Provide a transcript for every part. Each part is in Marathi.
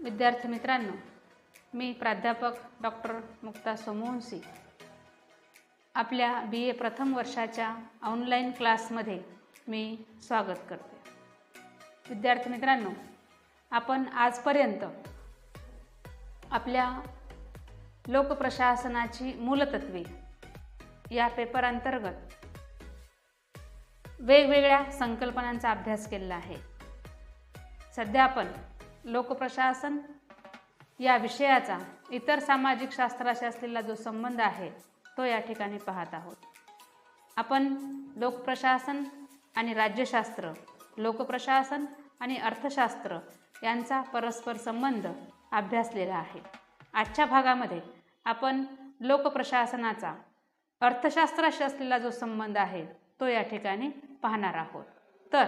विद्यार्थी मित्रांनो, मी प्राध्यापक डॉक्टर मुक्ता सोमवंशी आपल्या BA प्रथम वर्षाच्या ऑनलाईन क्लासमध्ये मी स्वागत करते। विद्यार्थी मित्रांनो, आपण आजपर्यंत आपल्या लोकप्रशासनाची मूलतत्वे या पेपर अंतर्गत वेगवेगळ्या संकल्पनांचा अभ्यास केला आहे। सध्या आपण लोकप्रशासन या विषयाचा इतर सामाजिक शास्त्राशी असलेला जो संबंध आहे तो या ठिकाणी पाहत आहोत। आपण लोकप्रशासन आणि राज्यशास्त्र, लोकप्रशासन आणि अर्थशास्त्र यांचा परस्पर संबंध अभ्यासलेला आहे। आजच्या भागामध्ये आपण लोकप्रशासनाचा अर्थशास्त्राशी असलेला जो संबंध आहे तो या ठिकाणी पाहणार आहोत। तर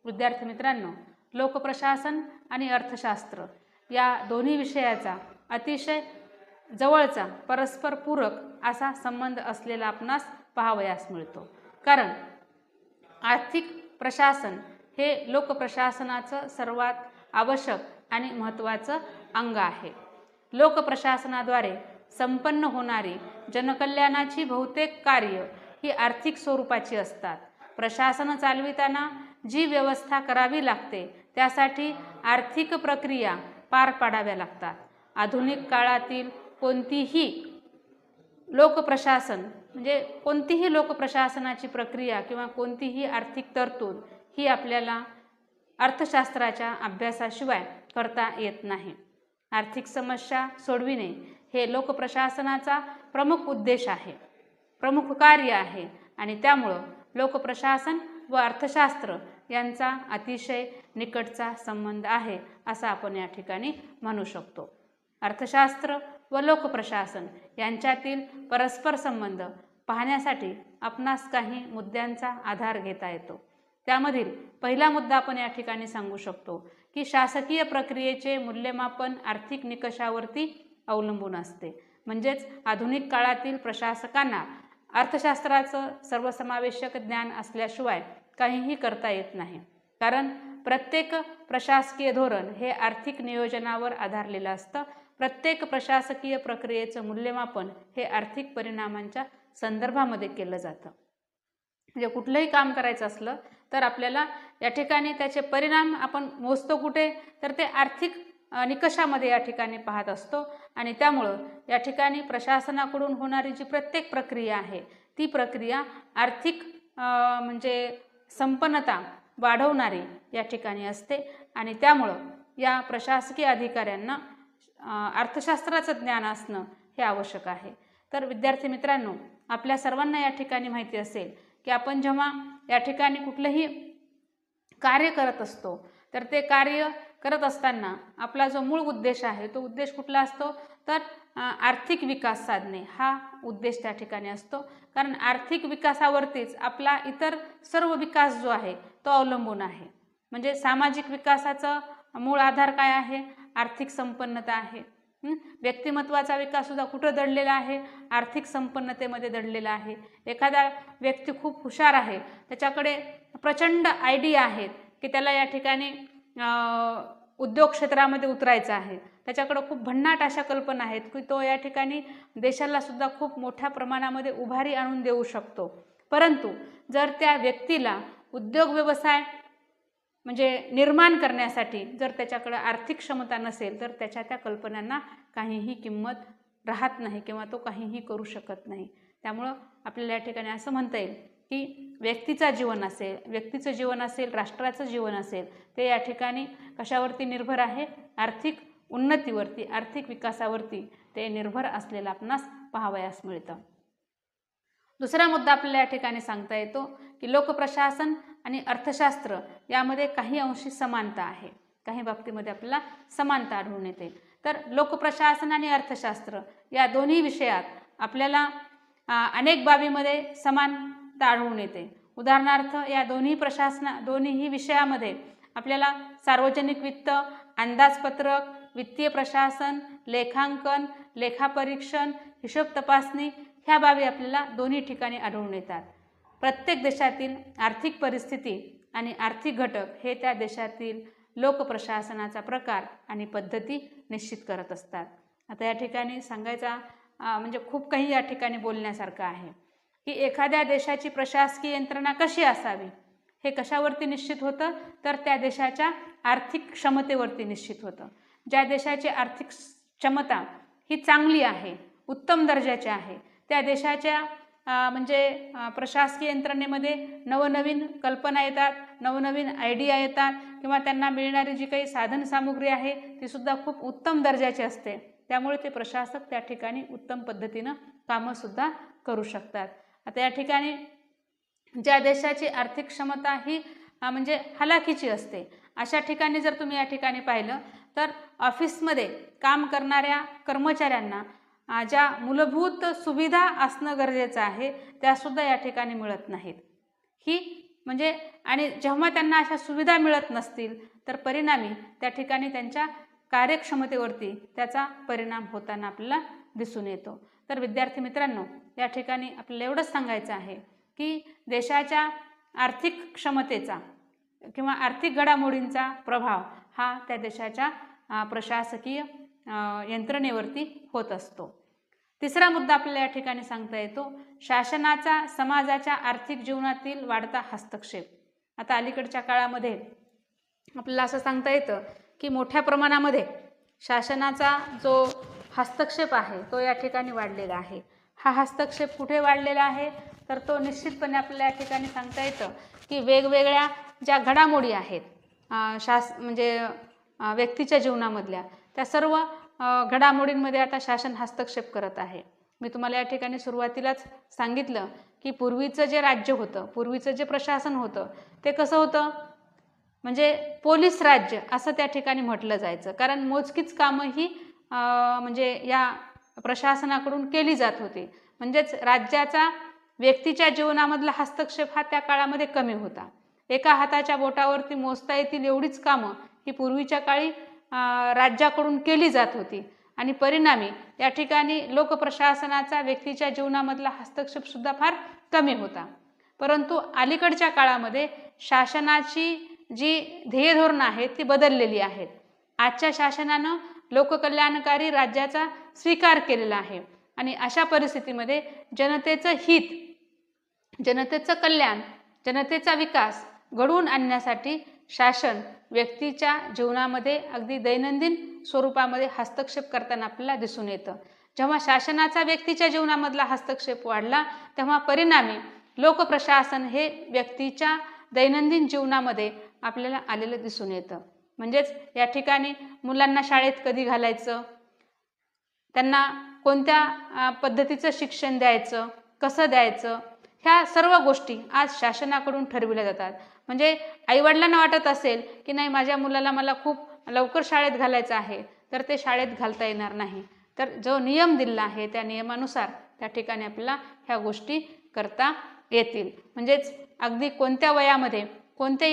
विद्यार्थी मित्रांनो, लोकप्रशासन आणि अर्थशास्त्र या दोन्ही विषयाचा अतिशय जवळचा परस्पर पूरक असा संबंध असलेला आपणास पाहावयास मिळतो। कारण आर्थिक प्रशासन हे लोकप्रशासनाचं सर्वात आवश्यक आणि महत्त्वाचं अंग आहे। लोकप्रशासनाद्वारे संपन्न होणारी जनकल्याणाची बहुतेक कार्य ही आर्थिक स्वरूपाची असतात। प्रशासन चालविताना जी व्यवस्था करावी लागते त्यासाठी आर्थिक प्रक्रिया पार पाडाव्या लागतात। आधुनिक काळातील कोणतीही लोकप्रशासनाची प्रक्रिया किंवा कोणतीही आर्थिक तरतूद ही आपल्याला अर्थशास्त्राच्या अभ्यासाशिवाय करता येत नाही। आर्थिक समस्या सोडविणे हे लोकप्रशासनाचा प्रमुख उद्देश आहे, प्रमुख कार्य आहे आणि त्यामुळे लोकप्रशासन व अर्थशास्त्र यांचा अतिशय निकटचा संबंध आहे असं आपण या ठिकाणी म्हणू शकतो। अर्थशास्त्र व लोकप्रशासन यांच्यातील परस्पर संबंध पाहण्यासाठी आपणास काही मुद्द्यांचा आधार घेता येतो। त्यामधील पहिला मुद्दा आपण या ठिकाणी सांगू शकतो की शासकीय प्रक्रियेचे मूल्यमापन आर्थिक निकषावरती अवलंबून असते। म्हणजेच आधुनिक काळातील प्रशासकांना अर्थशास्त्राचं सर्वसमावेशक ज्ञान असल्याशिवाय काहीही करता येत नाही। कारण प्रत्येक प्रशासकीय धोरण हे आर्थिक नियोजनावर आधारलेलं असतं। प्रत्येक प्रशासकीय प्रक्रियेचं मूल्यमापन हे आर्थिक परिणामांच्या संदर्भामध्ये केलं जातं। म्हणजे कुठलंही काम करायचं असलं तर आपल्याला या ठिकाणी त्याचे परिणाम आपण मोजतो कुठे, तर ते आर्थिक निकषामध्ये या ठिकाणी पाहत असतो आणि त्यामुळं या ठिकाणी प्रशासनाकडून होणारी जी प्रत्येक प्रक्रिया आहे ती प्रक्रिया आर्थिक संपन्नता वाढवणारी या ठिकाणी असते आणि त्यामुळं या प्रशासकीय अधिकाऱ्यांना अर्थशास्त्राचं ज्ञान असणं हे आवश्यक आहे। तर विद्यार्थी मित्रांनो, आपल्या सर्वांना या ठिकाणी माहिती असेल की आपण जेव्हा या ठिकाणी कुठलंही कार्य करत असतो तर ते कार्य करत असताना आपला जो मूळ उद्देश आहे तो उद्देश कुठला असतो, तर आर्थिक विकास साधणे हा उद्देश त्या ठिकाणी असतो। कारण आर्थिक विकासावरतीच आपला इतर सर्व विकास जो आहे तो अवलंबून आहे। म्हणजे सामाजिक विकासाचा मूळ आधार काय आहे, आर्थिक संपन्नता आहे। व्यक्तिमत्वाचा विकास सुद्धा कुठं दडलेला आहे, आर्थिक संपन्नतेमध्ये दडलेला आहे। एखादा व्यक्ती खूप हुशार आहे, त्याच्याकडे प्रचंड आयडिया आहेत की त्याला या ठिकाणी उद्योग क्षेत्रामध्ये उतरायचं आहे, त्याच्याकडे खूप भन्नाट अशा कल्पना आहेत की तो या ठिकाणी देशाला सुद्धा खूप मोठ्या प्रमाणामध्ये उभारी आणून देऊ शकतो। परंतु जर त्या व्यक्तीला उद्योग व्यवसाय निर्माण करण्यासाठी जर त्याच्याकडे आर्थिक क्षमता नसेल तर त्याच्या त्या कल्पनांना काहीही किंमत राहत नाही किंवा तो काहीही करू शकत नाही। त्यामुळं आपल्याला या ठिकाणी असं म्हणता येईल की व्यक्तीचं जीवन असेल, राष्ट्राचं जीवन असेल, ते या ठिकाणी कशावरती निर्भर आहे, आर्थिक उन्नतीवरती, आर्थिक विकासावरती ते निर्भर असलेलं आपणास पाहावयास मिळतं। दुसरा मुद्दा आपल्याला या ठिकाणी सांगता येतो की लोकप्रशासन आणि अर्थशास्त्र यामध्ये काही अंशी समानता आहे, काही बाबतीमध्ये आपल्याला समानता आढळून येते। तर लोकप्रशासन आणि अर्थशास्त्र या दोन्ही विषयात आपल्याला अनेक बाबीमध्ये समानता आढळून येते। उदाहरणार्थ या दोन्ही विषयामध्ये आपल्याला सार्वजनिक वित्त, अंदाजपत्रक, वित्तीय प्रशासन, लेखांकन, लेखापरीक्षण, हिशोब तपासणी ह्या बाबी आपल्याला दोन्ही ठिकाणी आढळून येतात। प्रत्येक देशातील आर्थिक परिस्थिती आणि आर्थिक घटक हे त्या देशातील लोकप्रशासनाचा प्रकार आणि पद्धती निश्चित करत असतात. आता या ठिकाणी सांगायचा म्हणजे खूप काही या ठिकाणी बोलण्यासारखं आहे की एखाद्या देशाची प्रशासकीय यंत्रणा कशी असावी हे कशावरती निश्चित होतं, तर त्या देशाच्या आर्थिक क्षमतेवरती निश्चित होतं. ज्या देशाची आर्थिक क्षमता ही चांगली आहे, उत्तम दर्जाची आहे, त्या देशाच्या म्हणजे प्रशासकीय यंत्रणेमध्ये नवनवीन कल्पना येतात, नवनवीन आयडिया येतात किंवा त्यांना मिळणारी जी काही साधनसामुग्री आहे ती सुद्धा खूप उत्तम दर्जाची असते. त्यामुळे ते प्रशासक त्या ठिकाणी उत्तम पद्धतीनं कामंसुद्धा करू शकतात. आता या ठिकाणी ज्या देशाची आर्थिक क्षमता ही म्हणजे हलाखीची असते, अशा ठिकाणी जर तुम्ही या ठिकाणी पाहिलं तर ऑफिसमध्ये काम करणाऱ्या कर्मचाऱ्यांना ज्या मूलभूत सुविधा असणं गरजेचं आहे त्यासुद्धा या ठिकाणी मिळत नाहीत. ही म्हणजे आणि जेव्हा त्यांना अशा सुविधा मिळत नसतील तर परिणामी त्या ठिकाणी त्यांच्या कार्यक्षमतेवरती त्याचा परिणाम होताना आपल्याला दिसून येतो. तर विद्यार्थी मित्रांनो, या ठिकाणी आपल्याला एवढंच सांगायचं आहे की देशाच्या आर्थिक क्षमतेचा किंवा आर्थिक घडामोडींचा प्रभाव हा त्या देशाच्या प्रशासकीय यंत्रणेवरती होत असतो. तिसरा मुद्दा आपल्याला या ठिकाणी सांगता येतो, शासनाचा समाजाच्या आर्थिक जीवनातील वाढता हस्तक्षेप. आता अलीकडच्या काळामध्ये आपल्याला असं सांगता येतं की मोठ्या प्रमाणामध्ये शासनाचा जो हस्तक्षेप आहे तो या ठिकाणी वाढलेला आहे. हा हस्तक्षेप कुठे वाढलेला आहे, तर तो निश्चितपणे आपल्याला या ठिकाणी सांगता येतं की वेगवेगळ्या ज्या घडामोडी आहेत म्हणजे व्यक्तीच्या जीवनामधल्या त्या सर्व घडामोडींमध्ये आता शासन हस्तक्षेप करत आहे. मी तुम्हाला या ठिकाणी सुरुवातीलाच सांगितलं की पूर्वीचं जे राज्य होतं, पूर्वीचं जे प्रशासन होतं ते कसं होतं, म्हणजे पोलीस राज्य असं त्या ठिकाणी म्हटलं जायचं. कारण मोजकीच कामं ही म्हणजे या प्रशासनाकडून केली जात होती. म्हणजेच राज्याचा व्यक्तीच्या जीवनामधला हस्तक्षेप हा त्या काळामध्ये कमी होता. एका हाताच्या बोटावरती मोजता येतील एवढीच कामं ही पूर्वीच्या काळी राज्याकडून केली जात होती आणि परिणामी या ठिकाणी लोकप्रशासनाचा व्यक्तीच्या जीवनामधला हस्तक्षेपसुद्धा फार कमी होता. परंतु अलीकडच्या काळामध्ये शासनाची जी ध्येयधोरणं आहेत ती बदललेली आहेत. आजच्या शासनानं लोककल्याणकारी राज्याचा स्वीकार केलेला आहे आणि अशा परिस्थितीमध्ये जनतेचं हित, जनतेचं कल्याण, जनतेचा विकास घडवून आणण्यासाठी शासन व्यक्तीच्या जीवनामध्ये अगदी दैनंदिन स्वरूपामध्ये हस्तक्षेप करताना आपल्याला दिसून येतं. जेव्हा शासनाचा व्यक्तीच्या जीवनामधला हस्तक्षेप वाढला तेव्हा परिणामी लोकप्रशासन हे व्यक्तीच्या दैनंदिन जीवनामध्ये आपल्याला आलेलं दिसून येतं. म्हणजेच या ठिकाणी मुलांना शाळेत कधी घालायचं, त्यांना कोणत्या पद्धतीचं शिक्षण द्यायचं, कसं द्यायचं, ह्या सर्व गोष्टी आज शासनाकडून ठरविल्या जातात. म्हणजे आईवडिलांना वाटत असेल की नाही माझ्या मुलाला मला खूप लवकर शाळेत घालायचं आहे तर ते शाळेत घालता येणार नाही. तर जो नियम दिला आहे त्या नियमानुसार त्या ठिकाणी आपल्याला ह्या गोष्टी करता येतील. म्हणजेच अगदी कोणत्या वयामध्ये, कोणत्या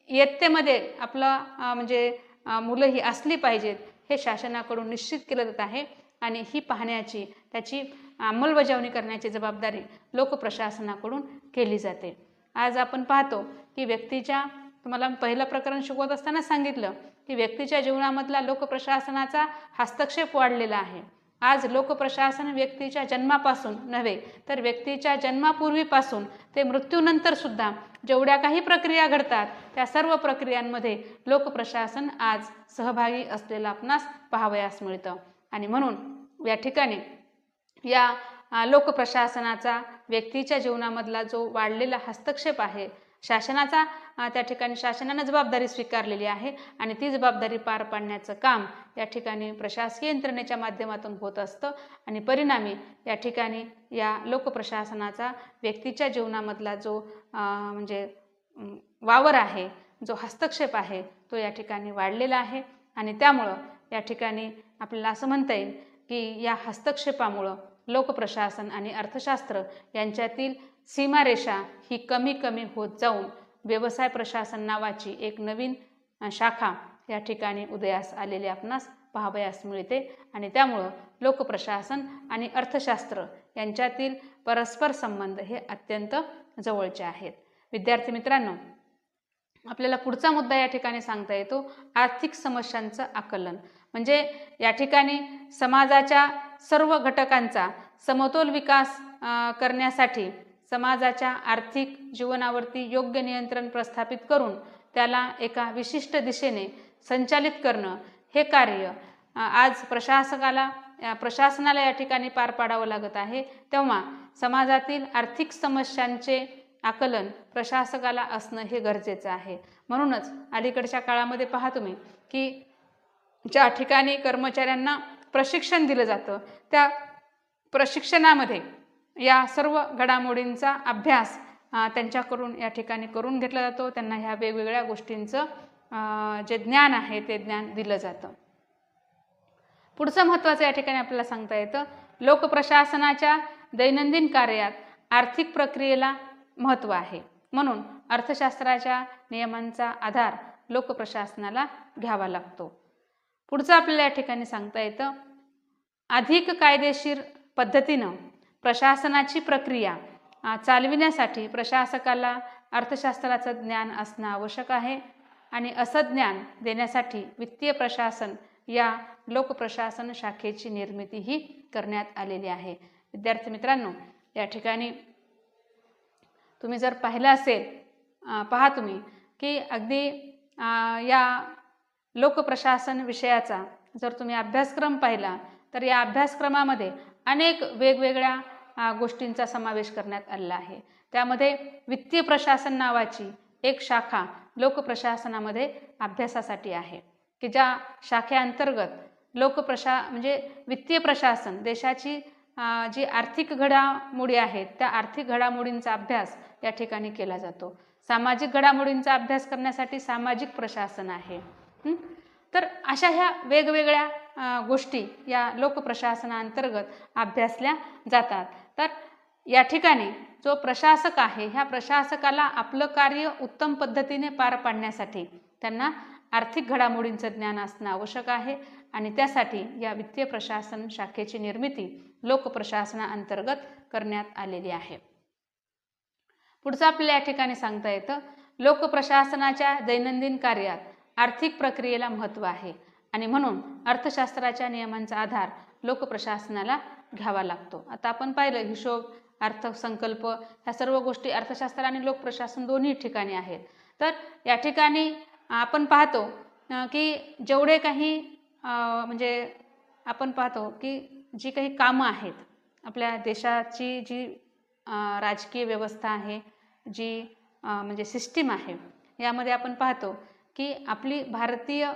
इयत्तेमध्ये आपलं म्हणजे मुलं ही असली पाहिजेत हे शासनाकडून निश्चित केलं जात आहे आणि ही पाहण्याची, त्याची अंमलबजावणी करण्याची जबाबदारी लोकप्रशासनाकडून केली जाते. आज आपण पाहतो की व्यक्तीच्या, तुम्हाला पहिलं प्रकरण शिकवत असताना सांगितलं की व्यक्तीच्या जीवनामधला लोकप्रशासनाचा हस्तक्षेप वाढलेला आहे. आज लोकप्रशासन व्यक्तीच्या जन्मापासून नव्हे तर व्यक्तीच्या जन्मापूर्वीपासून ते मृत्यूनंतर सुद्धा जेवढ्या काही प्रक्रिया घडतात त्या सर्व प्रक्रियांमध्ये लोकप्रशासन आज सहभागी असलेलं आपणास पाहावयास मिळतं. आणि म्हणून या ठिकाणी या लोकप्रशासनाचा व्यक्तीच्या जीवनामधला जो वाढलेला हस्तक्षेप आहे, शासनाचा त्या ठिकाणी शासनानं जबाबदारी स्वीकारलेली आहे आणि ती जबाबदारी पार पाडण्याचं काम या ठिकाणी प्रशासकीय यंत्रणेच्या माध्यमातून होत असतं आणि परिणामी या ठिकाणी या लोकप्रशासनाचा व्यक्तीच्या जीवनामधला जो म्हणजे वावर आहे, जो हस्तक्षेप आहे तो या ठिकाणी वाढलेला आहे आणि त्यामुळं या ठिकाणी आपल्याला असं म्हणता येईल की या हस्तक्षेपामुळं लोकप्रशासन आणि अर्थशास्त्र यांच्यातील सीमारेषा ही कमी कमी होत जाऊन व्यवसाय प्रशासन नावाची एक नवीन शाखा या ठिकाणी उदयास आलेली आपणास पाहावयास मिळते आणि त्यामुळं लोकप्रशासन आणि अर्थशास्त्र यांच्यातील परस्पर संबंध हे अत्यंत जवळचे आहेत. विद्यार्थी मित्रांनो, आपल्याला पुढचा मुद्दा या ठिकाणी सांगता येतो, आर्थिक समस्यांचं आकलन. म्हणजे या ठिकाणी समाजाच्या सर्व घटकांचा समतोल विकास करण्यासाठी समाजाच्या आर्थिक जीवनावरती योग्य नियंत्रण प्रस्थापित करून त्याला एका विशिष्ट दिशेने संचालित करणं हे कार्य आज प्रशासनाला या ठिकाणी पार पाडावं लागत आहे. तेव्हा समाजातील आर्थिक समस्यांचे आकलन प्रशासकाला असणं हे गरजेचं आहे. म्हणूनच अलीकडच्या काळामध्ये पहा तुम्ही की ज्या ठिकाणी कर्मचाऱ्यांना प्रशिक्षण दिलं जातं त्या प्रशिक्षणामध्ये या सर्व घडामोडींचा अभ्यास त्यांच्याकडून या ठिकाणी करून घेतला जातो. त्यांना ह्या वेगवेगळ्या गोष्टींचं जे ज्ञान आहे ते ज्ञान दिलं जातं. पुढचं महत्त्वाचं या ठिकाणी आपल्याला सांगता येतं, लोकप्रशासनाच्या दैनंदिन कार्यात आर्थिक प्रक्रियेला महत्त्व आहे. म्हणून अर्थशास्त्राच्या नियमांचा आधार लोकप्रशासनाला घ्यावा लागतो. पुढचं आपल्याला या ठिकाणी सांगता येतं, अधिक कायदेशीर पद्धतीनं प्रशासनाची प्रक्रिया चालविण्यासाठी प्रशासकाला अर्थशास्त्राचं ज्ञान असणं आवश्यक आहे. आणि असं ज्ञान देण्यासाठी वित्तीय प्रशासन या लोकप्रशासन शाखेची निर्मितीही करण्यात आलेली आहे. विद्यार्थी मित्रांनो, या ठिकाणी तुम्ही जर पाहिलं असेल, पहा तुम्ही की अगदी या लोकप्रशासन विषयाचा जर तुम्ही अभ्यासक्रम पाहिला तर या अभ्यासक्रमामध्ये अनेक वेगवेगळ्या गोष्टींचा समावेश करण्यात आलेला आहे. त्यामध्ये वित्तीय प्रशासन नावाची एक शाखा लोकप्रशासनामध्ये अभ्यासासाठी आहे की ज्या शाखेअंतर्गत म्हणजे वित्तीय प्रशासन देशाची जी आर्थिक घडामोडी आहेत त्या आर्थिक घडामोडींचा अभ्यास या ठिकाणी केला जातो. सामाजिक घडामोडींचा अभ्यास करण्यासाठी सामाजिक प्रशासन आहे. तर अशा ह्या वेगवेगळ्या गोष्टी या लोकप्रशासनाअंतर्गत अभ्यासल्या जातात. तर या ठिकाणी जो प्रशासक आहे ह्या प्रशासकाला आपलं कार्य उत्तम पद्धतीने पार पाडण्यासाठी त्यांना आर्थिक घडामोडींचं ज्ञान असणं आवश्यक आहे. आणि त्यासाठी या वित्तीय प्रशासन शाखेची निर्मिती लोकप्रशासनाअंतर्गत करण्यात आलेली आहे. पुढचं आपल्याला या ठिकाणी सांगता येतं, लोकप्रशासनाच्या दैनंदिन कार्यात आर्थिक प्रक्रियेला महत्त्व आहे आणि म्हणून अर्थशास्त्राच्या नियमांचा आधार लोकप्रशासनाला घ्यावा लागतो. आता आपण पाहिलं हिशोब, अर्थसंकल्प ह्या सर्व गोष्टी अर्थशास्त्र आणि लोकप्रशासन दोन्ही ठिकाणी आहेत. तर या ठिकाणी आपण पाहतो की जेवढे काही म्हणजे आपण पाहतो की जी काही कामं आहेत आपल्या देशाची जी राजकीय व्यवस्था आहे, जी म्हणजे सिस्टीम आहे, यामध्ये आपण पाहतो की आपली भारतीय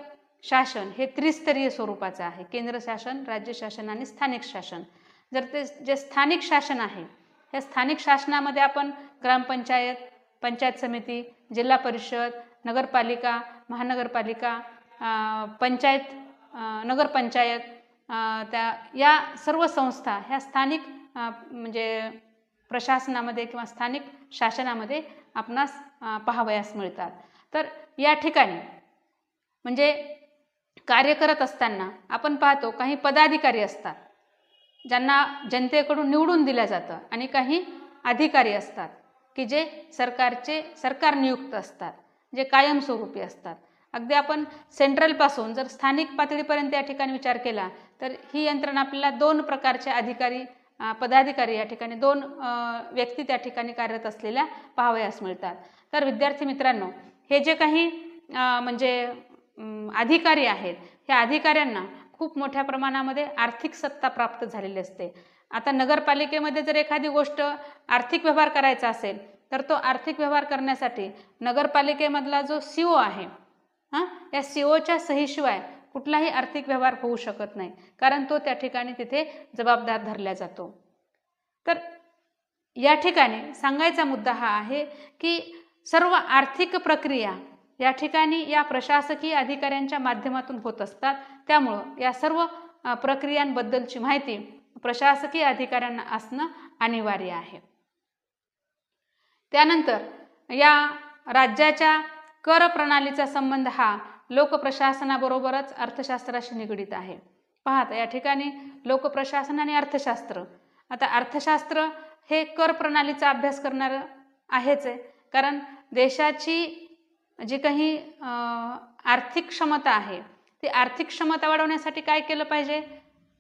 शासन हे त्रिस्तरीय स्वरूपाचं आहे. केंद्र शासन, राज्य शासन आणि स्थानिक शासन. जर ते जे स्थानिक शासन आहे ह्या स्थानिक शासनामध्ये आपण ग्रामपंचायत, पंचायत समिती, जिल्हा परिषद, नगरपालिका, महानगरपालिका, पंचायत, नगरपंचायत या सर्व संस्था ह्या स्थानिक म्हणजे प्रशासनामध्ये किंवा स्थानिक शासनामध्ये आपणास पाहावयास मिळतात. तर या ठिकाणी म्हणजे कार्य करत असताना आपण पाहतो काही पदाधिकारी असतात ज्यांना जनतेकडून निवडून दिलं जातं आणि काही अधिकारी असतात की जे सरकार नियुक्त असतात, जे कायमस्वरूपी असतात. अगदी आपण सेंट्रलपासून जर स्थानिक पातळीपर्यंत या ठिकाणी विचार केला तर ही यंत्रणा आपल्याला दोन प्रकारचे पदाधिकारी या ठिकाणी दोन व्यक्ती त्या ठिकाणी कार्यरत असलेल्या पाहावयास मिळतात. तर विद्यार्थी मित्रांनो, हे जे काही म्हणजे अधिकारी आहेत ह्या अधिकाऱ्यांना खूप मोठ्या प्रमाणामध्ये आर्थिक सत्ता प्राप्त झालेली असते. आता नगरपालिकेमध्ये जर एखादी गोष्ट आर्थिक व्यवहार करायचा असेल तर तो आर्थिक व्यवहार करण्यासाठी नगरपालिकेमधला जो CO आहे या COच्या सहीशिवाय कुठलाही आर्थिक व्यवहार होऊ शकत नाही, कारण तो त्या ठिकाणी तिथे जबाबदार धरला जातो. तर या ठिकाणी सांगायचा मुद्दा हा आहे की सर्व आर्थिक प्रक्रिया या ठिकाणी या प्रशासकीय अधिकाऱ्यांच्या माध्यमातून होत असतात. त्यामुळं या सर्व प्रक्रियांबद्दलची माहिती प्रशासकीय अधिकाऱ्यांना असणं अनिवार्य आहे. त्यानंतर या राज्याच्या कर प्रणालीचा संबंध हा लोकप्रशासनाबरोबरच अर्थशास्त्राशी निगडीत आहे. पाहता या ठिकाणी लोकप्रशासन आणि अर्थशास्त्र. आता अर्थशास्त्र हे कर प्रणालीचा अभ्यास करणारं आहेच आहे, कारण देशाची जी काही आर्थिक क्षमता आहे ती आर्थिक क्षमता वाढवण्यासाठी काय केलं पाहिजे?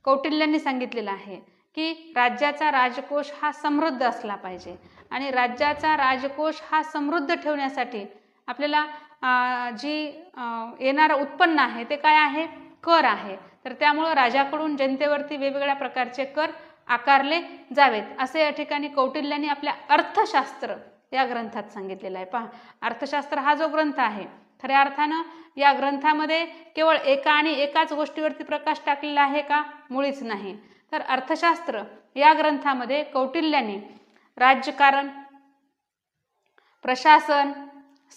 कौटिल्यांनी सांगितलेलं आहे की राज्याचा राजकोष हा समृद्ध असला पाहिजे आणि राज्याचा राजकोष हा समृद्ध ठेवण्यासाठी आपल्याला जी येणारं उत्पन्न आहे ते काय आहे? कर आहे. तर त्यामुळं राजाकडून जनतेवरती वेगवेगळ्या प्रकारचे कर आकारले जावेत असे या ठिकाणी कौटिल्यांनी आपल्या अर्थशास्त्र या ग्रंथात सांगितलेलं आहे. पहा, अर्थशास्त्र हा जो ग्रंथ आहे खऱ्या अर्थानं या ग्रंथामध्ये केवळ एकाच गोष्टीवरती प्रकाश टाकलेला आहे का? मुळीच नाही. तर अर्थशास्त्र या ग्रंथामध्ये कौटिल्यांनी राज्यकारण, प्रशासन,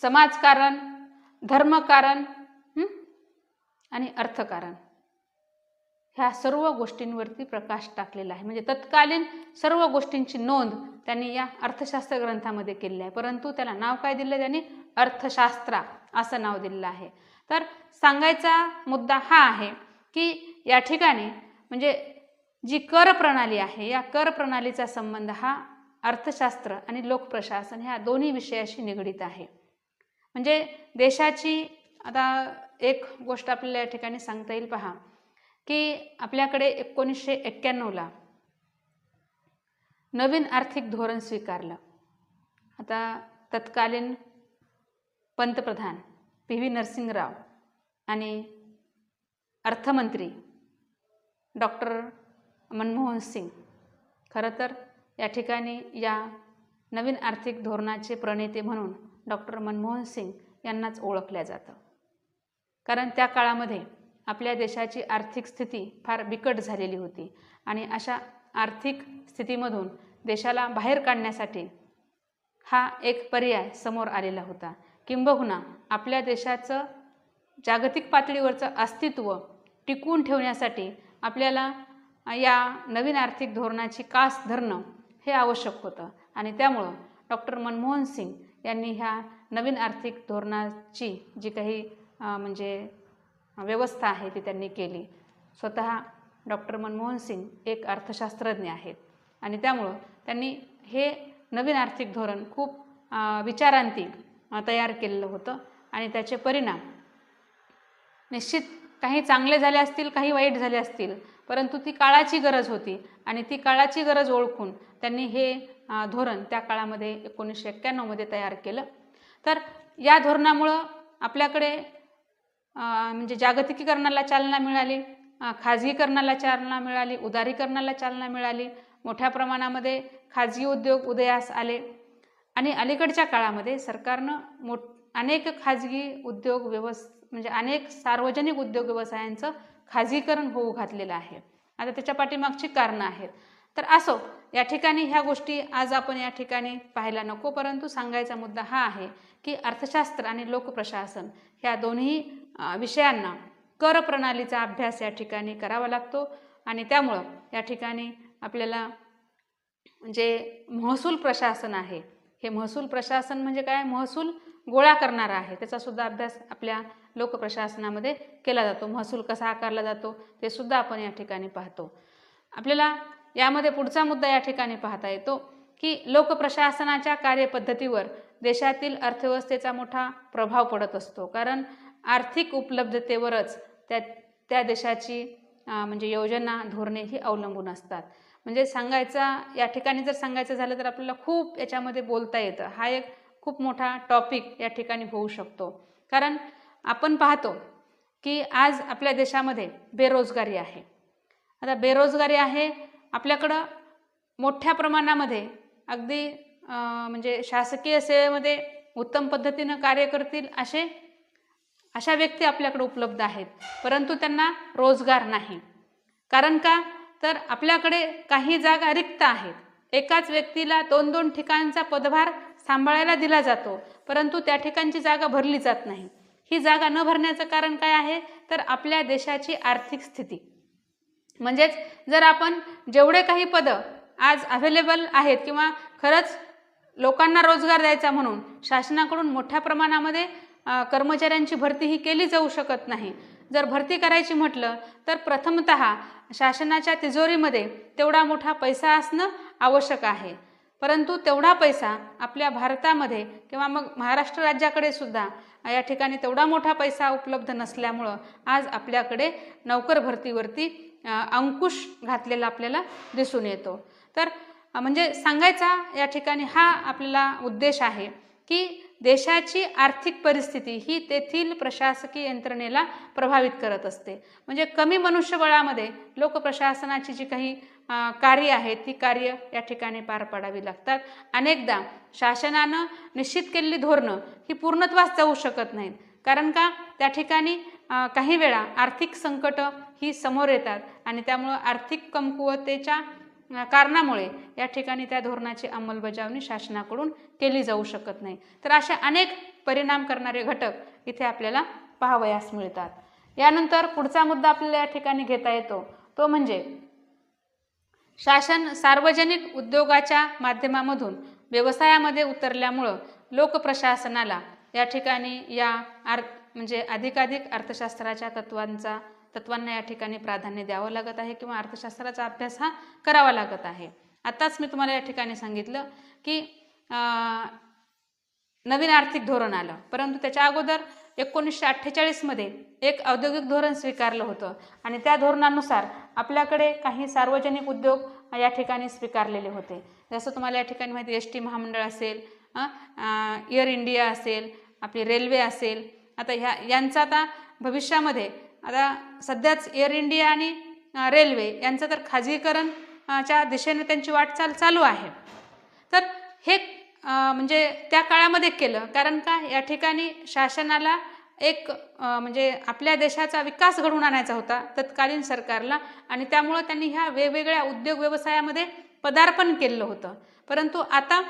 समाजकारण, धर्मकारण आणि अर्थकारण ह्या सर्व गोष्टींवरती प्रकाश टाकलेला आहे. म्हणजे तत्कालीन सर्व गोष्टींची नोंद त्यांनी या अर्थशास्त्र ग्रंथामध्ये केलेली आहे. परंतु त्याला नाव काय दिलं? त्यांनी अर्थशास्त्र असं नाव दिलेलं आहे. तर सांगायचा मुद्दा हा आहे की या ठिकाणी म्हणजे जी कर प्रणाली आहे या कर प्रणालीचा संबंध हा अर्थशास्त्र आणि लोकप्रशासन ह्या दोन्ही विषयाशी निगडीत आहे. म्हणजे देशाची आता एक गोष्ट आपल्याला या ठिकाणी सांगता येईल. पहा की आपल्याकडे 1991ला नवीन आर्थिक धोरण स्वीकारलं. आता तत्कालीन पंतप्रधान PV नरसिंहराव आणि अर्थमंत्री डॉक्टर मनमोहन सिंग खरं तर या ठिकाणी या नवीन आर्थिक धोरणाचे प्रणेते म्हणून डॉक्टर मनमोहन सिंग यांनाच ओळखल्या जातं. कारण त्या काळामध्ये आपल्या देशाची आर्थिक स्थिती फार बिकट झालेली होती आणि अशा आर्थिक स्थितीमधून देशाला बाहेर काढण्यासाठी हा एक पर्याय समोर आलेला होता. किंबहुना आपल्या देशाचं जागतिक पातळीवरचं अस्तित्व टिकवून ठेवण्यासाठी आपल्याला या नवीन आर्थिक धोरणाची कास धरणं हे आवश्यक होतं आणि त्यामुळं डॉक्टर मनमोहन सिंग यांनी ह्या नवीन आर्थिक धोरणाची जी काही म्हणजे व्यवस्था आहे ती त्यांनी केली. स्वतः डॉक्टर मनमोहन सिंग एक अर्थशास्त्रज्ञ आहेत आणि त्यामुळं त्यांनी हे नवीन आर्थिक धोरण खूप विचारांती तयार केलेलं होतं आणि त्याचे परिणाम निश्चित काही चांगले झाले असतील, काही वाईट झाले असतील, परंतु ती काळाची गरज होती आणि ती काळाची गरज ओळखून त्यांनी हे धोरण त्या काळामध्ये 1991मध्ये तयार केलं. तर या धोरणामुळं आपल्याकडे म्हणजे जागतिकीकरणाला चालना मिळाली, खाजगीकरणाला चालना मिळाली, उदारीकरणाला चालना मिळाली, मोठ्या प्रमाणामध्ये खाजगी उद्योग उदयास आले आणि अलीकडच्या काळामध्ये सरकारनं अनेक खाजगी उद्योग म्हणजे अनेक सार्वजनिक उद्योग व्यवसायांचं खाजगीकरण होऊ घातलेलं आहे. आता त्याच्या पाठीमागची कारणं आहेत. तर असो, या ठिकाणी ह्या गोष्टी आज आपण या ठिकाणी पाहायला नको, परंतु सांगायचा मुद्दा हा आहे की अर्थशास्त्र आणि लोकप्रशासन ह्या दोन्ही विषयांना कर प्रणालीचा अभ्यास या ठिकाणी करावा लागतो आणि त्यामुळं या ठिकाणी आपल्याला जे महसूल प्रशासन आहे, हे महसूल प्रशासन म्हणजे काय? महसूल गोळा करणारा आहे, त्याचा सुद्धा अभ्यास आपल्या लोकप्रशासनामध्ये केला जातो. महसूल कसा आकारला जातो ते सुद्धा आपण या ठिकाणी पाहतो. आपल्याला यामध्ये पुढचा मुद्दा या ठिकाणी पाहता येतो की लोकप्रशासनाच्या कार्यपद्धतीवर देशातील अर्थव्यवस्थेचा मोठा प्रभाव पडत असतो. कारण आर्थिक उपलब्धतेवरच त्या देशाची म्हणजे योजना, धोरणे ही अवलंबून असतात. म्हणजे या ठिकाणी जर सांगायचं झालं तर आपल्याला खूप याच्यामध्ये बोलता येतं. हा एक खूप मोठा टॉपिक या ठिकाणी होऊ शकतो. कारण आपण पाहतो की आज आपल्या देशामध्ये बेरोजगारी आहे. आता बेरोजगारी आहे, आपल्याकडं मोठ्या प्रमाणामध्ये अगदी म्हणजे शासकीय सेवेमध्ये उत्तम पद्धतीनं कार्य करतील अशा व्यक्ती आपल्याकडे उपलब्ध आहेत, परंतु त्यांना रोजगार नाही. कारण का? तर आपल्याकडे काही जागा रिक्त आहेत. एकाच व्यक्तीला 2-2 ठिकाणचा पदभार सांभाळायला दिला जातो, परंतु त्या ठिकाणची जागा भरली जात नाही. ही जागा न भरण्याचं कारण काय आहे? तर आपल्या देशाची आर्थिक स्थिती. म्हणजेच जर आपण जेवढे काही पदं आज अवेलेबल आहेत किंवा खरंच लोकांना रोजगार द्यायचा म्हणून शासनाकडून मोठ्या प्रमाणामध्ये कर्मचाऱ्यांची भरती ही केली जाऊ शकत नाही. जर भरती करायची म्हटलं तर प्रथमतः शासनाच्या तिजोरीमध्ये तेवढा मोठा पैसा असणं आवश्यक आहे. परंतु तेवढा पैसा आपल्या भारतामध्ये किंवा मग महाराष्ट्र राज्याकडे सुद्धा या ठिकाणी तेवढा मोठा पैसा उपलब्ध नसल्यामुळं आज आपल्याकडे नोकर भरतीवरती अंकुश घातलेला आपल्याला दिसून येतो. तर म्हणजे सांगायचा या ठिकाणी हा आपल्याला उद्देश आहे की देशाची आर्थिक परिस्थिती ही तेथील प्रशासकीय यंत्रणेला प्रभावित करत असते. म्हणजे कमी मनुष्यबळामध्ये लोकप्रशासनाची जी काही कार्य आहेत ती कार्य या ठिकाणी पार पाडावी लागतात. अनेकदा शासनानं निश्चित केलेली धोरणं ही पूर्णत्वास जाऊ शकत नाहीत. कारण का त्या ठिकाणी काही वेळा आर्थिक संकट ही समोर येतात आणि त्यामुळं आर्थिक कमकुवतेच्या कारणामुळे या ठिकाणी त्या धोरणाची अंमलबजावणी शासनाकडून केली जाऊ शकत नाही. तर अशा अनेक परिणाम करणारे घटक इथे आपल्याला पाहावयास मिळतात. यानंतर पुढचा मुद्दा आपल्याला या ठिकाणी घेता येतो तो म्हणजे शासन सार्वजनिक उद्योगाच्या माध्यमामधून व्यवसायामध्ये उतरल्यामुळं लोकप्रशासनाला या ठिकाणी या म्हणजे अधिकाधिक अर्थशास्त्राच्या तत्वांना या ठिकाणी प्राधान्य द्यावं लागत आहे किंवा अर्थशास्त्राचा अभ्यास हा करावा लागत आहे. आताच मी तुम्हाला या ठिकाणी सांगितलं की नवीन आर्थिक धोरण आलं, परंतु त्याच्या अगोदर 1948 मध्ये एक औद्योगिक धोरण स्वीकारलं होतं आणि त्या धोरणानुसार आपल्याकडे काही सार्वजनिक उद्योग या ठिकाणी स्वीकारलेले होते. जसं तुम्हाला या ठिकाणी माहिती एस.टी. महामंडळ असेल, एअर इंडिया असेल, आपली रेल्वे असेल. आता यांचं आता भविष्यामध्ये आता सध्याच एअर इंडिया आणि रेल्वे यांचं तर खाजगीकरणच्या दिशेने त्यांची वाटचाल चालू आहे. तर हे म्हणजे त्या काळामध्ये केलं कारण का या ठिकाणी शासनाला एक म्हणजे आपल्या देशाचा विकास घडवून आणायचा होता तत्कालीन सरकारला आणि त्यामुळं त्यांनी ह्या वेगवेगळ्या उद्योग व्यवसायामध्ये पदार्पण केलेलं होतं. परंतु आता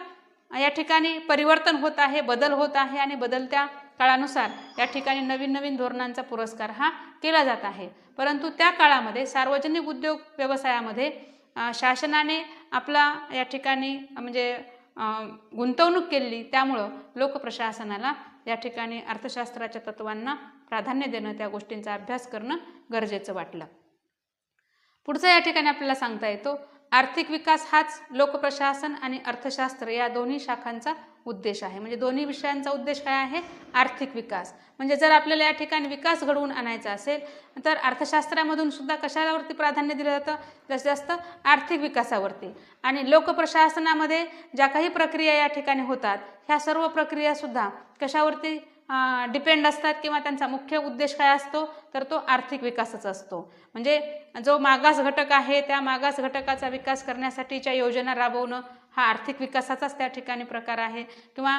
या ठिकाणी परिवर्तन होत आहे, बदल होत आहे आणि बदलत्या काळानुसार या ठिकाणी नवीन नवीन धोरणांचा पुरस्कार हा केला जात आहे. परंतु त्या काळामध्ये सार्वजनिक उद्योग व्यवसायामध्ये शासनाने आपला या ठिकाणी म्हणजे गुंतवणूक केली, त्यामुळं लोकप्रशासनाला या ठिकाणी अर्थशास्त्राच्या तत्वांना प्राधान्य देणं, त्या गोष्टींचा अभ्यास करणं गरजेचं वाटलं. पुढचं या ठिकाणी आपल्याला सांगता येतो आर्थिक विकास हाच लोकप्रशासन आणि अर्थशास्त्र या दोन्ही शाखांचा उद्देश आहे. म्हणजे दोन्ही विषयांचा उद्देश काय आहे? आर्थिक विकास. म्हणजे जर आपल्याला या ठिकाणी विकास घडवून आणायचा असेल तर अर्थशास्त्रामधून सुद्धा कशावरती प्राधान्य दिलं जातं? जास्तीत जास्त आर्थिक विकासावरती. आणि लोकप्रशासनामध्ये ज्या काही प्रक्रिया या ठिकाणी होतात ह्या सर्व प्रक्रिया सुद्धा कशावरती डिपेंड असतात किंवा त्यांचा मुख्य उद्देश काय असतो तर तो आर्थिक विकासच असतो. म्हणजे जो मागास घटक आहे त्या मागास घटकाचा विकास करण्यासाठीच्या योजना राबवणं हा आर्थिक विकासाचाच त्या ठिकाणी प्रकार आहे. किंवा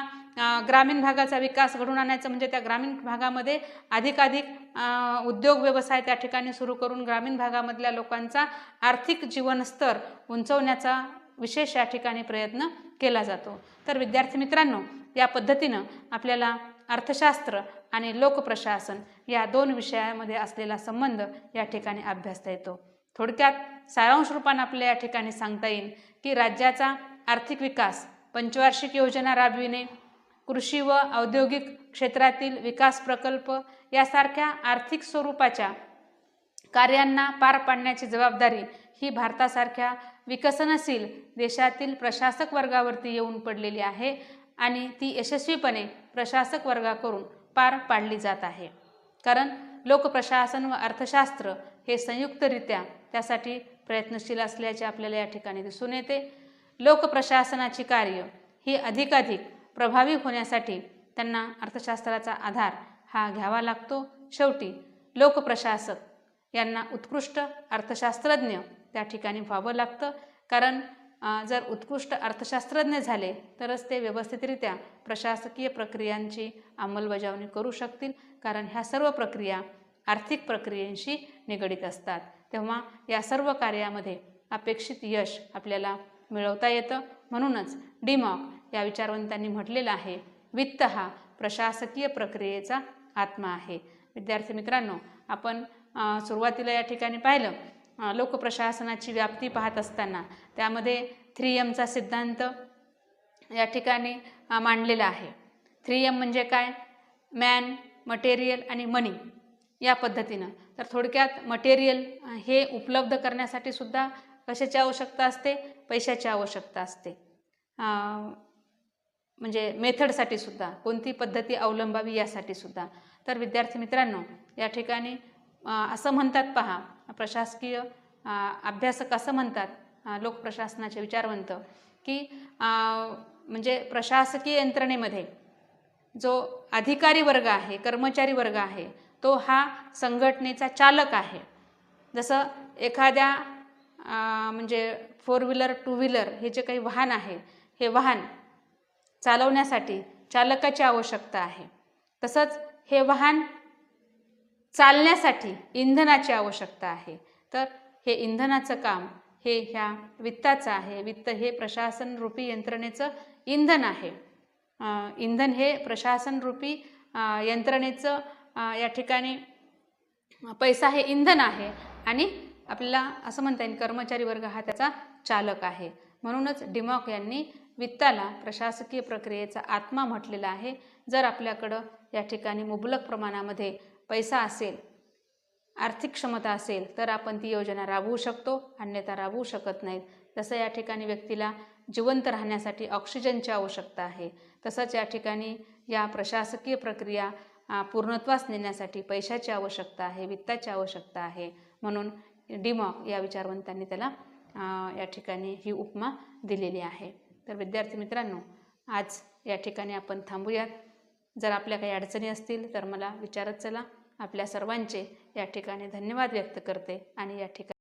ग्रामीण भागाचा विकास घडवून आणायचं म्हणजे त्या ग्रामीण भागामध्ये अधिकाधिक उद्योग व्यवसाय त्या ठिकाणी सुरू करून ग्रामीण भागामधल्या लोकांचा आर्थिक जीवनस्तर उंचवण्याचा विशेष या ठिकाणी प्रयत्न केला जातो. तर विद्यार्थी मित्रांनो, या पद्धतीनं आपल्याला अर्थशास्त्र आणि लोकप्रशासन या दोन विषयामध्ये असलेला संबंध या ठिकाणी अभ्यासता येतो. थोडक्यात सारांश रूपाने आपल्या या ठिकाणी सांगता येईल की राज्याचा आर्थिक विकास पंचवार्षिक योजना राबविणे, कृषी व औद्योगिक क्षेत्रातील विकास प्रकल्प यासारख्या आर्थिक स्वरूपाच्या कार्यांना पार पाडण्याची जबाबदारी ही भारतासारख्या विकसनशील देशातील प्रशासक वर्गावरती येऊन पडलेली आहे आणि ती यशस्वीपणे प्रशासक वर्गाकडून पार पाडली जात आहे. कारण लोकप्रशासन व अर्थशास्त्र हे संयुक्तरित्या त्यासाठी प्रयत्नशील असल्याचे आपल्याला या ठिकाणी दिसून येते. लोकप्रशासनाची कार्य ही अधिकाधिक प्रभावी होण्यासाठी त्यांना अर्थशास्त्राचा आधार हा घ्यावा लागतो. शेवटी लोकप्रशासक यांना उत्कृष्ट अर्थशास्त्रज्ञ त्या ठिकाणी व्हावं लागतं. कारण जर उत्कृष्ट अर्थशास्त्रज्ञ झाले तरच ते व्यवस्थितरित्या प्रशासकीय प्रक्रियांची अंमलबजावणी करू शकतील. कारण ह्या सर्व प्रक्रिया आर्थिक प्रक्रियांशी निगडीत असतात. तेव्हा या सर्व कार्यामध्ये अपेक्षित यश आपल्याला मिळवता येतं. म्हणूनच डिमॉक या विचारवंतांनी म्हटलेलं आहे, वित्त हा प्रशासकीय प्रक्रियेचा आत्मा आहे. विद्यार्थी मित्रांनो, आपण सुरुवातीला या ठिकाणी पाहिलं लोकप्रशासनाची व्याप्ती पाहत असताना त्यामध्ये 3Mचा सिद्धांत या ठिकाणी मांडलेला आहे. 3M म्हणजे काय? मॅन, मटेरियल आणि मनी या पद्धतीनं. तर थोडक्यात मटेरियल हे उपलब्ध करण्यासाठी सुद्धा कशाची आवश्यकता असते? पैशाची आवश्यकता असते. म्हणजे मेथडसाठी सुद्धा कोणती पद्धती अवलंबावी यासाठी सुद्धा. तर विद्यार्थी मित्रांनो, या ठिकाणी असं म्हणतात पहा, प्रशासकीय अभ्यासक असं म्हणतात, लोकप्रशासनाचे विचारवंत, की म्हणजे प्रशासकीय यंत्रणेमध्ये जो अधिकारी वर्ग आहे, कर्मचारी वर्ग आहे, तो हा संघटनेचा चालक आहे. जसं एखाद्या म्हणजे 4 व्हीलर 2 व्हीलर हे जे काही वाहन आहे, हे वाहन चालवण्यासाठी चालकाची आवश्यकता आहे. तसंच हे वाहन चालण्यासाठी इंधनाची आवश्यकता आहे. तर हे इंधनाचं काम हे ह्या वित्ताचं आहे. वित्त हे प्रशासन रूपी यंत्रणेचं इंधन आहे. इंधन हे प्रशासन रूपी यंत्रणेचं या ठिकाणी पैसा हे इंधन आहे आणि आपल्याला असं म्हणता येईल कर्मचारी वर्ग हा त्याचा चालक आहे. म्हणूनच डिमॉक यांनी वित्ताला प्रशासकीय प्रक्रियेचा आत्मा म्हटलेला आहे. जर आपल्याकडं या ठिकाणी मुबलक प्रमाणामध्ये पैसा असेल, आर्थिक क्षमता असेल, तर आपण ती योजना राबवू शकतो, अन्यथा राबवू शकत नाहीत. जसं या ठिकाणी व्यक्तीला जिवंत राहण्यासाठी ऑक्सिजनची आवश्यकता आहे, तसंच या ठिकाणी या प्रशासकीय प्रक्रिया पूर्णत्वास नेण्यासाठी पैशाची आवश्यकता आहे, वित्ताची आवश्यकता आहे. म्हणून डिमॉक या विचारवंतांनी त्याला या ठिकाणी ही उपमा दिलेली आहे. तर विद्यार्थी मित्रांनो, आज या ठिकाणी आपण थांबूयात. जर आपल्या काही अडचणी असतील तर मला विचारत चला. आपल्या सर्वांचे या ठिकाणी धन्यवाद व्यक्त करते आणि या ठिकाणी